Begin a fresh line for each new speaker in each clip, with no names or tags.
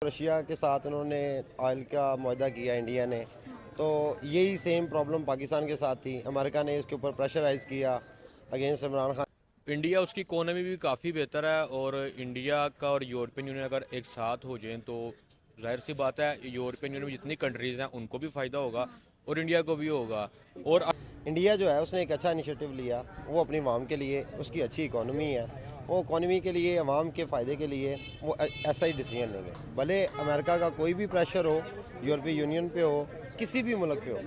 Russia के साथ उन्होंने ऑयल का मुआहदा किया इंडिया ने, तो यही सेम प्रॉब्लम पाकिस्तान के साथ थी। अमेरिका ने इसके ऊपर प्रेशराइज़ किया अगेंस्ट इमरान खान।
इंडिया उसकी इकोनॉमी भी काफ़ी बेहतर है और इंडिया का और यूरोपियन यूनियन अगर एक साथ हो जाएं तो जाहिर सी बात है यूरोपियन यूनियन में जितनी कंट्रीज़ हैं उनको भी फ़ायदा होगा और इंडिया को भी होगा। और
इंडिया जो है उसने एक अच्छा इनिशिएटिव लिया, वो अपनी अवाम के लिए, उसकी अच्छी इकोनॉमी है, वो इकोनॉमी के लिए, अवाम के फ़ायदे के लिए वो ऐसा ही डिसीजन लेंगे। भले अमेरिका का कोई भी प्रेशर हो, यूरोपीय यूनियन पे हो, किसी भी मुल्क पे हो।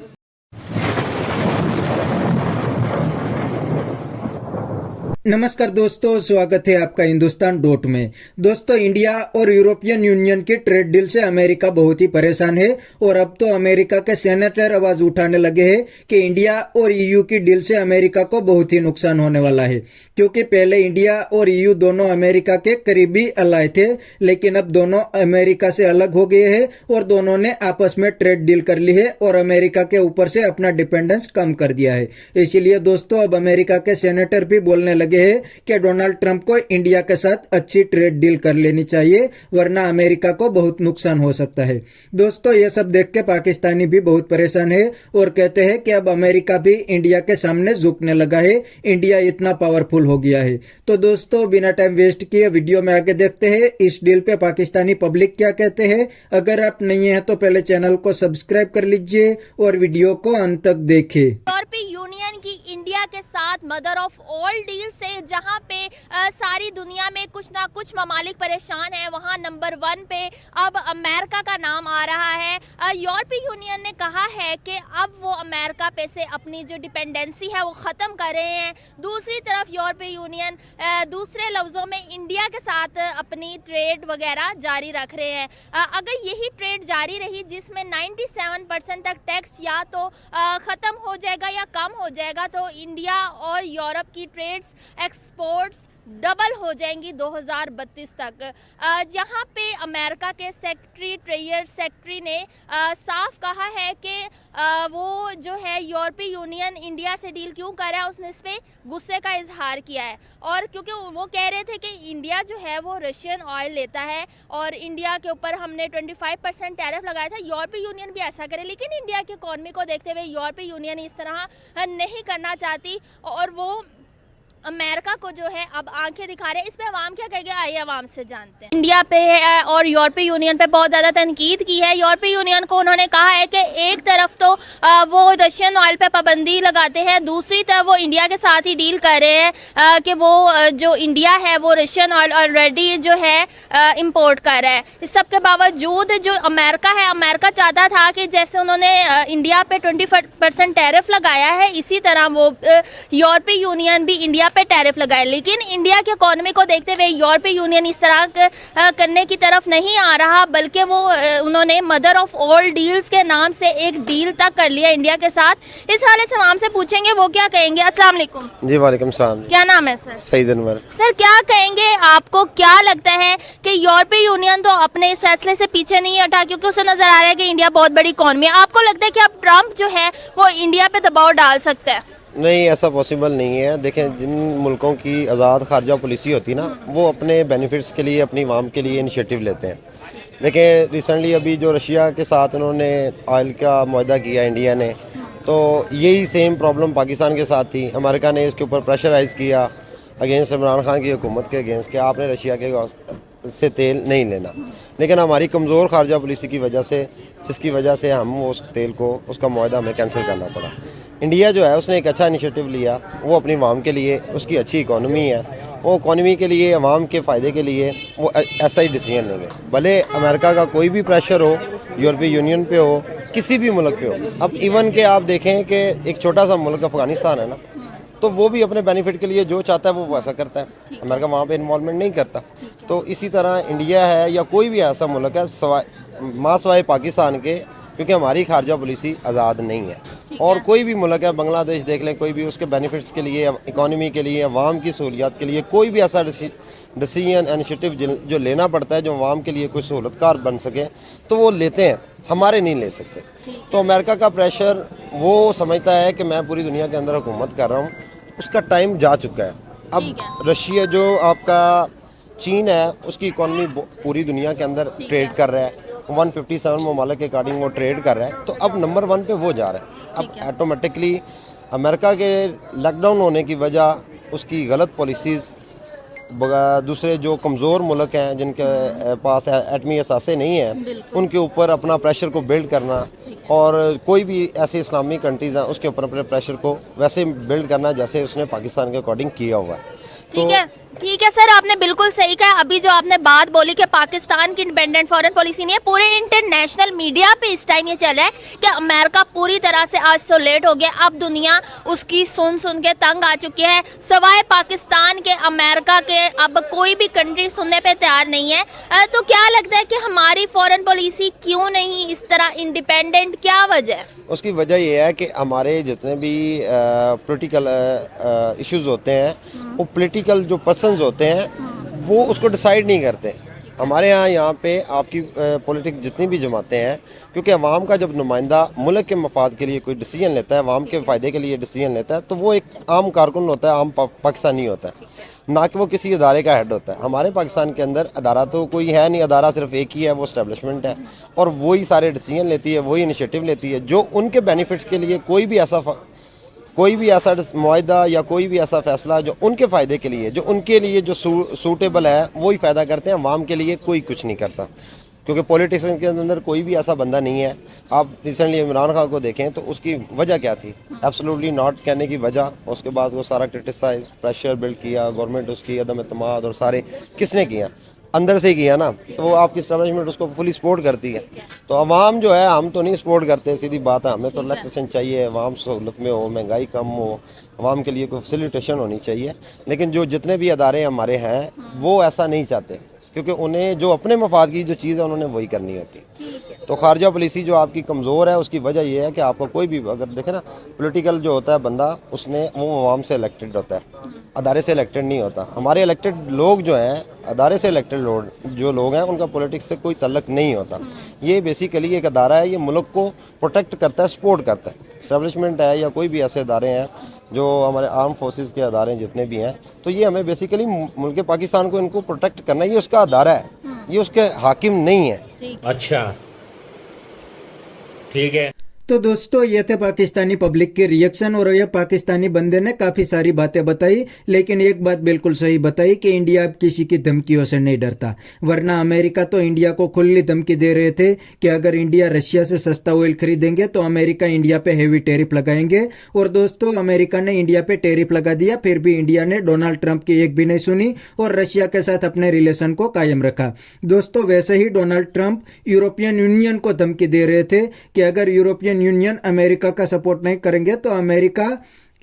नमस्कार दोस्तों, स्वागत है आपका हिंदुस्तान डॉट में। दोस्तों, इंडिया और यूरोपियन यूनियन की ट्रेड डील से अमेरिका बहुत ही परेशान है और अब तो अमेरिका के सेनेटर आवाज उठाने लगे हैं कि इंडिया और ईयू की डील से अमेरिका को बहुत ही नुकसान होने वाला है, क्योंकि पहले इंडिया और ईयू दोनों अमेरिका के करीबी अलाय थे, लेकिन अब दोनों अमेरिका से अलग हो गए हैं और दोनों ने आपस में ट्रेड डील कर ली है और अमेरिका के ऊपर से अपना डिपेंडेंस कम कर दिया है। इसीलिए दोस्तों, अब अमेरिका के सेनेटर भी बोलने लगे है कि डोनाल्ड ट्रंप को इंडिया के साथ अच्छी ट्रेड डील कर लेनी चाहिए, वरना अमेरिका को बहुत नुकसान हो सकता है। दोस्तों, ये सब देख के पाकिस्तानी भी बहुत परेशान है और कहते हैं कि अब अमेरिका भी इंडिया के सामने झुकने लगा है, इंडिया इतना पावरफुल हो गया है। तो दोस्तों, बिना टाइम वेस्ट किए वीडियो में आगे देखते हैं इस डील पे पाकिस्तानी पब्लिक क्या कहते हैं। अगर आप नहीं है तो पहले चैनल को सब्सक्राइब कर लीजिए और वीडियो को अंत तक देखें।
यूरोपीय यूनियन की इंडिया के साथ मदर ऑफ ऑल डील से जहां पे सारी दुनिया में कुछ ना कुछ ममालिक परेशान है, वहां नंबर 1 पे अब अमेरिका का नाम आ रहा है। यूरोपीय यूनियन ने कहा है कि अब वो अमेरिका पे से अपनी जो डिपेंडेंसी है वो ख़त्म कर रहे हैं। दूसरी तरफ यूरोपीय यूनियन दूसरे लफ्ज़ों में इंडिया के साथ अपनी ट्रेड वगैरह जारी रख रहे हैं। अगर यही ट्रेड जारी रही जिसमें 97% तक टैक्स या तो ख़त्म हो जाएगा या कम हो जाएगा, तो इंडिया और यूरोप की ट्रेड्स एक्सपोर्ट्स डबल हो जाएंगी 2032 तक। जहां पे अमेरिका के ट्रेड सेक्रेटरी ने साफ कहा है कि वो जो है यूरोपीय यूनियन इंडिया से डील क्यों कर रहा है, उसने इस पर गुस्से का इजहार किया है। और क्योंकि वो कह रहे थे कि इंडिया जो है वो रशियन ऑयल लेता है और इंडिया के ऊपर हमने 25% टैरिफ लगाया था, यूरोपीय यूनियन भी ऐसा करे, लेकिन इंडिया की इकॉनमी को देखते हुए यूरोपीय यूनियन इस तरह नहीं करना चाहती और वो अमेरिका को जो है अब आंखें दिखा रहे हैं। इस पे अवाम क्या कहेगी, आइए अवाम से जानते हैं। इंडिया पे है और यूरोपीय यूनियन पे बहुत ज़्यादा तनकीद की है। यूरोपीय यूनियन को उन्होंने कहा है कि एक तरफ तो वो रशियन ऑयल पे पाबंदी लगाते हैं, दूसरी तरफ वो इंडिया के साथ ही डील कर रहे हैं कि वो जो इंडिया है वो रशियन ऑयल ऑलरेडी जो है इम्पोर्ट कर रहा है। इस सब के बावजूद जो अमेरिका है, अमेरिका चाहता था कि जैसे उन्होंने इंडिया पे 20% टैरिफ लगाया है, इसी तरह वो यूरोपीय यूनियन भी इंडिया पे टैरिफ लगाए। लेकिन इंडिया की इकोनॉमी को देखते हुए यूरोपीय यूनियन इस तरह करने की तरफ नहीं आ रहा, बल्कि वो उन्होंने मदर ऑफ ऑल डील्स के नाम से एक डील तक कर लिया इंडिया के साथ। इस वाले से हम से पूछेंगे वो क्या कहेंगे। अस्सलाम वालेकुम।
जी वालेकुम सलाम।
क्या नाम है सर?
सईद अनवर।
सर, क्या कहेंगे, आपको क्या लगता है कि यूरोपीय यूनियन तो अपने इस फैसले से पीछे नहीं हटा, क्योंकि उसे नजर आ रहा है कि इंडिया बहुत बड़ी इकोनॉमी है। आपको लगता है कि अब ट्रंप जो है वो इंडिया पे दबाव डाल सकता है?
नहीं, ऐसा पॉसिबल नहीं है। देखें, जिन मुल्कों की आज़ाद खारजा पॉलिसी होती ना, वो अपने बेनिफिट्स के लिए, अपनी अवाम के लिए इनिशिएटिव लेते हैं। देखें, रिसेंटली अभी जो रशिया के साथ उन्होंने ऑयल का मुआहदा किया इंडिया ने, तो यही सेम प्रॉब्लम पाकिस्तान के साथ थी। अमेरिका ने इसके ऊपर प्रेशराइज़ किया अगेंस्ट इमरान खान की हुकूमत के अगेंस्ट कि आपने रशिया के से तेल नहीं लेना। लेकिन हमारी कमज़ोर खारजा पॉलिसी की वजह से, जिसकी वजह से हम उस तेल को, उसका मुआहदा हमें कैंसिल करना पड़ा। इंडिया जो है उसने एक अच्छा इनिशिएटिव लिया, वो अपनी अवाम के लिए, उसकी अच्छी इकोनॉमी है, वो इकोनॉमी के लिए, अवाम के फ़ायदे के लिए वो ऐसा ही डिसीजन लेंगे। भले अमेरिका का कोई भी प्रेशर हो, यूरोपीय यूनियन पे हो, किसी भी मुल्क पे हो। अब इवन के आप देखें कि एक छोटा सा मुल्क अफ़गानिस्तान है ना, तो वो भी अपने बेनिफिट के लिए जो चाहता है वो ऐसा करता है। अमेरिका वहाँ पे इन्वॉल्वमेंट नहीं करता। तो इसी तरह इंडिया है या कोई भी ऐसा मुल्क है सिवाय पाकिस्तान के, क्योंकि हमारी खारजा पॉलिसी आज़ाद नहीं है। और कोई भी मुल्क है, बांग्लादेश देख लें, कोई भी उसके बेनिफिट्स के लिए, इकोनॉमी के लिए, अवाम की सहूलियात के लिए कोई भी ऐसा डिसीजन इनिशिएटिव जो लेना पड़ता है जो अवाम के लिए कोई सहूलतकार बन सके, तो वो लेते हैं, हमारे नहीं ले सकते। तो अमेरिका का प्रेशर, वो समझता है कि मैं पूरी दुनिया के अंदर हुकूमत कर रहा हूँ, उसका टाइम जा चुका है। अब रशिया जो आपका चीन है उसकी इकॉनमी पूरी दुनिया के अंदर ट्रेड कर रहा है, 157 ममालिक के अकॉर्डिंग वो ट्रेड कर रहा है, तो अब नंबर 1 पे वो जा रहा है। अब ऑटोमेटिकली अमेरिका के लॉकडाउन होने की वजह, उसकी गलत पॉलिसीज़, दूसरे जो कमज़ोर मुल्क हैं जिनके पास एटमी असासे नहीं हैं, उनके ऊपर अपना प्रेशर को बिल्ड करना, और कोई भी ऐसे इस्लामी कंट्रीज़ हैं उसके ऊपर अपने प्रेशर को वैसे बिल्ड करना जैसे उसने पाकिस्तान के अकॉर्डिंग किया हुआ है।
ठीक है सर, आपने बिल्कुल सही कहा। अभी जो आपने बात बोली कि पाकिस्तान की इंडिपेंडेंट फॉरेन पॉलिसी नहीं है, पूरे इंटरनेशनल मीडिया पे इस टाइम ये चल रहा है कि अमेरिका पूरी तरह से आइसोलेट हो गया। अब दुनिया उसकी सुन के तंग आ चुकी है। सवाए पाकिस्तान के, अमेरिका के अब कोई भी कंट्री सुनने पे तैयार नहीं है। तो क्या लगता है कि हमारी फॉरेन पॉलिसी क्यों नहीं इस तरह इंडिपेंडेंट, क्या वजह है?
उसकी वजह यह है कि हमारे जितने भी पॉलिटिकल इश्यूज होते हैं, वो पॉलिटिकल जो पर्सन्स होते हैं वो उसको डिसाइड नहीं करते। हमारे यहाँ पे आपकी पॉलिटिक्स जितनी भी जमातें हैं, क्योंकि अवाम का जब नुमाइंदा मुल्क के मफाद के लिए कोई डिसीजन लेता है, अवाम के फ़ायदे के लिए डिसीजन लेता है, तो वो एक आम कारकुन होता है, आम पाकिस्तानी होता है, ना कि वो किसी अदारे का हेड होता है। हमारे पाकिस्तान के अंदर अदारा तो कोई है नहीं, अदारा सिर्फ एक ही है, वो इस्टेब्लिशमेंट है, और वही सारे डिसीजन लेती है, वही इनिशिएटिव लेती है। जो उनके बेनिफिट्स के लिए कोई भी ऐसा मुआहदा या कोई भी ऐसा फैसला जो उनके फ़ायदे के लिए, जो उनके लिए जो सूटेबल है, वही फ़ायदा करते हैं। अवाम के लिए कोई कुछ नहीं करता, क्योंकि पॉलिटिशियन के अंदर कोई भी ऐसा बंदा नहीं है। आप रिसेंटली इमरान खान को देखें तो उसकी वजह क्या थी? एब्सोल्युटली नॉट कहने की वजह, उसके बाद वो सारा क्रिटिसाइज, प्रेशर बिल्ड किया, गवर्नमेंट उसकी अदम एतमाद और सारे किसने किया? अंदर से किया ना, तो वो आपकी इस्टेब्लिशमेंट उसको फुली सपोर्ट करती है। तो अवाम जो है, हम तो नहीं सपोर्ट करते, सीधी बात है। हमें तो रिलैक्सेशन चाहिए, अवाम सहूलत में हो, महंगाई कम हो, अवाम के लिए कोई फैसिलिटेशन होनी चाहिए। लेकिन जो जितने भी अदारे हमारे हैं वो ऐसा नहीं चाहते, क्योंकि उन्हें जो अपने मफाद की जो चीज़ है उन्होंने वही करनी होती है। तो खारजा पॉलिसी जो आपकी कमज़ोर है, उसकी वजह यह है कि आपका कोई भी, अगर देखें ना, पॉलिटिकल जो होता है बंदा, उसने वो अवाम से इलेक्टेड होता है, अदारे से इलेक्टेड नहीं होता। हमारे इलेक्टेड लोग जो हैं, अदारे से इलेक्टेड जो लोग हैं, उनका पॉलिटिक्स से कोई तल्लक नहीं होता। ये बेसिकली एक अदारा है, ये मुल्क को प्रोटेक्ट करता है, सपोर्ट करता है। इस्टेब्लिशमेंट है या कोई भी ऐसे अदारे हैं जो हमारे आर्म फोर्सेस के अदारे जितने भी हैं, तो ये हमें बेसिकली मुल्क पाकिस्तान को इनको प्रोटेक्ट करना, ये उसका अदारा है, ये उसके हाकिम नहीं है।
अच्छा, ठीक है।
तो दोस्तों, ये थे पाकिस्तानी पब्लिक के रिएक्शन, और ये पाकिस्तानी बंदे ने काफी सारी बातें बताई, लेकिन एक बात बिल्कुल सही बताई कि इंडिया अब किसी की धमकियों से नहीं डरता। वरना अमेरिका तो इंडिया को खुली धमकी दे रहे थे कि अगर इंडिया रशिया से सस्ता ऑयल खरीदेंगे तो अमेरिका इंडिया पे हेवी टैरिफ लगाएंगे। और दोस्तों, अमेरिका ने इंडिया पे टैरिफ लगा दिया, फिर भी इंडिया ने डोनाल्ड ट्रंप की एक भी नहीं सुनी और रशिया के साथ अपने रिलेशन को कायम रखा। दोस्तों, वैसे ही डोनाल्ड ट्रंप यूरोपियन यूनियन को धमकी दे रहे थे कि अगर यूरोपियन यूनियन अमेरिका का सपोर्ट नहीं करेंगे तो अमेरिका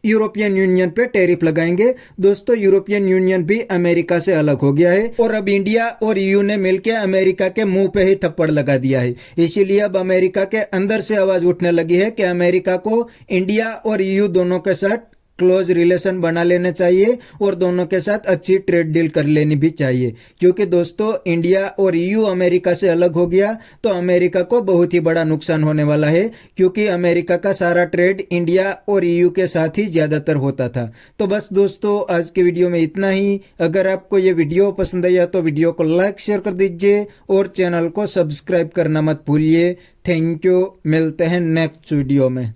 यूरोपियन यूनियन पे टैरिफ लगाएंगे। दोस्तों, यूरोपियन यूनियन भी अमेरिका से अलग हो गया है और अब इंडिया और ईयू ने मिलकर अमेरिका के मुंह पे ही थप्पड़ लगा दिया है। इसीलिए अब अमेरिका के अंदर से आवाज उठने लगी है कि अमेरिका को इंडिया और ईयू दोनों के साथ क्लोज रिलेशन बना लेने चाहिए और दोनों के साथ अच्छी ट्रेड डील कर लेनी भी चाहिए, क्योंकि दोस्तों, इंडिया और ईयू अमेरिका से अलग हो गया तो अमेरिका को बहुत ही बड़ा नुकसान होने वाला है, क्योंकि अमेरिका का सारा ट्रेड इंडिया और ईयू के साथ ही ज्यादातर होता था। तो बस दोस्तों, आज की वीडियो में इतना ही। अगर आपको ये वीडियो पसंद आया तो वीडियो को लाइक शेयर कर दीजिए और चैनल को सब्सक्राइब करना मत भूलिए। थैंक यू, मिलते हैं नेक्स्ट वीडियो में।